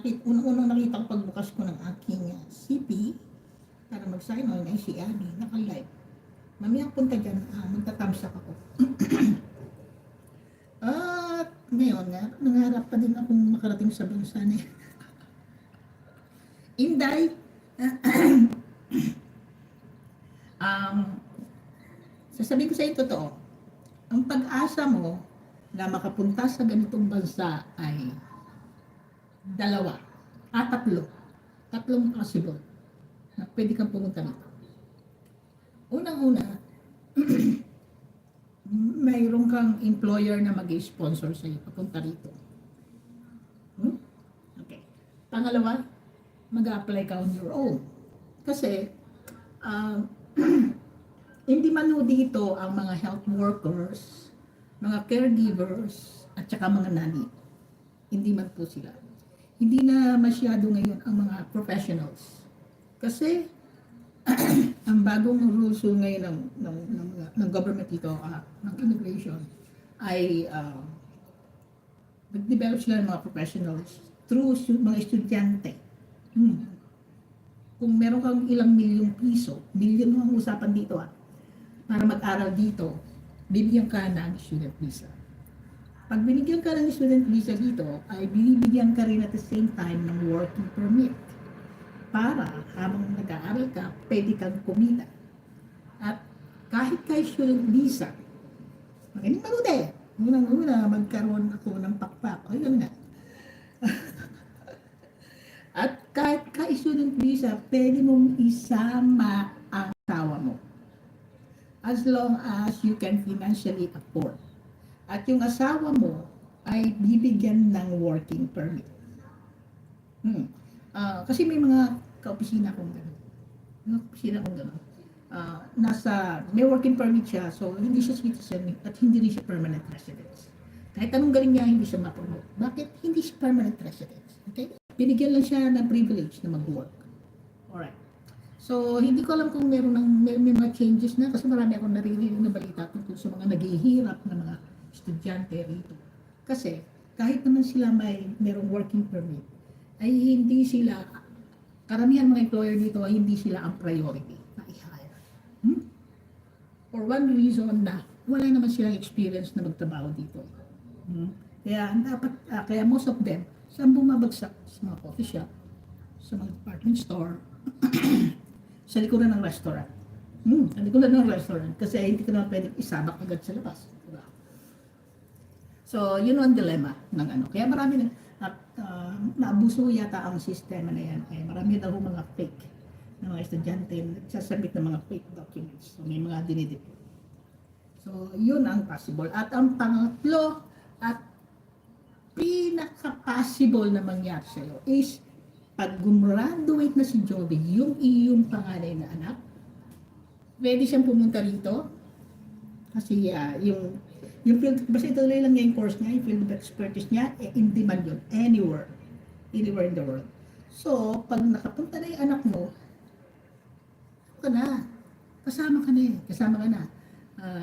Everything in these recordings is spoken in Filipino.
unang nakita ko pagbukas ko ng aking CP para mag-sign on ay si Abby, naka-live. Mamaya punta dyan, magtatamsak ako. At ngayon, nangarap pa din akong makarating sa bansa niya. Inday, sasabihin ko sa iyo totoo, ang pag-asa mo na makapunta sa ganitong bansa ay dalawa, tatlong possible na pwede kang pumunta dito. Unang-una, mayroon kang employer na mag-sponsor sa iyo papunta rito. Okay. Pangalawa, mag-apply ka on your own. Kasi, hindi man dito ang mga health workers, mga caregivers, at saka mga nanny. Hindi man po sila. Hindi na masyado ngayon ang mga professionals. Kasi, ang bagong rules ngayon ng government dito, ng immigration, ay nag-develop sila ng mga professionals through mga estudyante. Kung meron kang ilang milyong piso, bilyon ang usapan dito para mag-aral dito, bibigyan ka ng student visa. Pag binigyan ka ng student visa dito, ay binibigyan ka rin at the same time ng working permit. Para habang nag-aaral ka, pwede kang kumita. At kahit kay student visa, magaling mabuti. Unang-una, magkaroon ako ng pakpak. O yun nga. At kahit kay student visa, pwede mong isama ang asawa mo. As long as you can financially afford. At yung asawa mo ay bibigyan ng working permit. Kasi may mga kaopisina akong gano'n. May working permit siya, so hindi siya citizen at hindi rin siya permanent residence. Kahit anong galing niya, hindi siya ma-promote. Bakit? Hindi siya permanent residence. Okay? Binigyan lang siya ng privilege na mag-work. Alright. So, hindi ko alam kung may mga changes na kasi marami akong naririnig na balita tungkol sa mga naghihirap na mga estudyante rito. Kasi, kahit naman sila merong working permit, ay hindi sila, karamihan mga employer dito ay hindi sila ang priority na i-hire. For one reason na wala naman silang experience na magtrabaho dito. Kaya most of them, saan bumabagsak? Sa mga coffee shop, sa mga department store, sa likuran ng restaurant. Sa likuran ng restaurant. Kasi hindi ka naman pwedeng isabak agad sa labas. Diba? So, yun ang dilemma ng ano. Kaya marami naabuso yata ang sistema na yan. Kaya marami daw mga fake na mga estudyante nagsasabit ng mga fake documents. So, may mga dinidipot. So, yun ang possible. At ang pangatlo at pinaka-possible na mangyari sa'yo is pag gumraduate na si Joby, yung iyong panganay na anak, pwede siyang pumunta rito. Kasi yung field, basta ituloy lang niya yung course niya, yung field of expertise niya, in demand yun, anywhere in the world. So, pag nakapunta na yung anak mo, kasama ka na.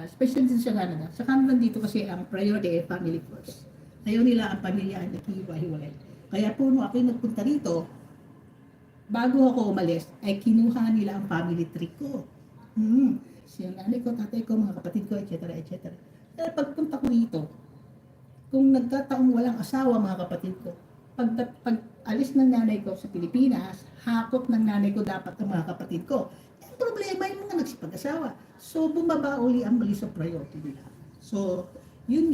Especially sa Canada. Sa Canada dito kasi ang priority ay family first. Ayaw nila ang pamilya ay naghihiwa-hiwalay. Kaya puno ako yung nagpunta rito, bago ako umalis, ay kinuha nila ang family tree ko. Yung nanay ko, tatay ko, mga kapatid ko, etc. etc. Kaya pagpunta ko rito, kung nagkataong walang asawa mga kapatid ko, pag alis ng nanay ko sa Pilipinas, hakot ng nanay ko dapat ang mga kapatid ko. Ang problema yung mga nagsipag-asawa. So, bumaba uli ang mali sa priority nila. So, yun.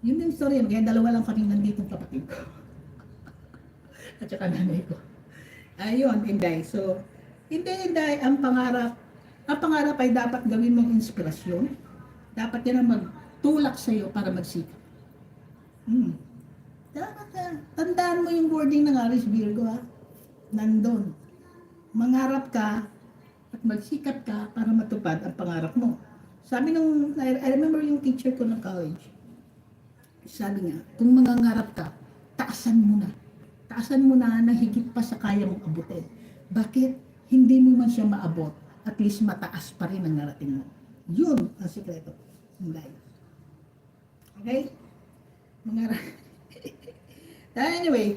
Yun yung story. Kaya dalawa lang kami nandito kapatid ko. At saka nanay ko. Ayun, Inday. So, Inday, ang pangarap ay dapat gawin mong inspirasyon. Dapat yan ang magtulak sa iyo para magsikap. Dapat tandaan mo yung wording ng Aries Virgo, nandun. Mangarap ka at magsikap ka para matupad ang pangarap mo. Sabi I remember yung teacher ko ng college. Sabi niya, kung mangangarap ka, taasan mo na. Taasan mo na higit pa sa kaya mong abutin. Bakit? Hindi mo man siya maabot. At least mataas pa rin ang narating mo. Yun ang sikreto. Okay? Mangarap. Anyway,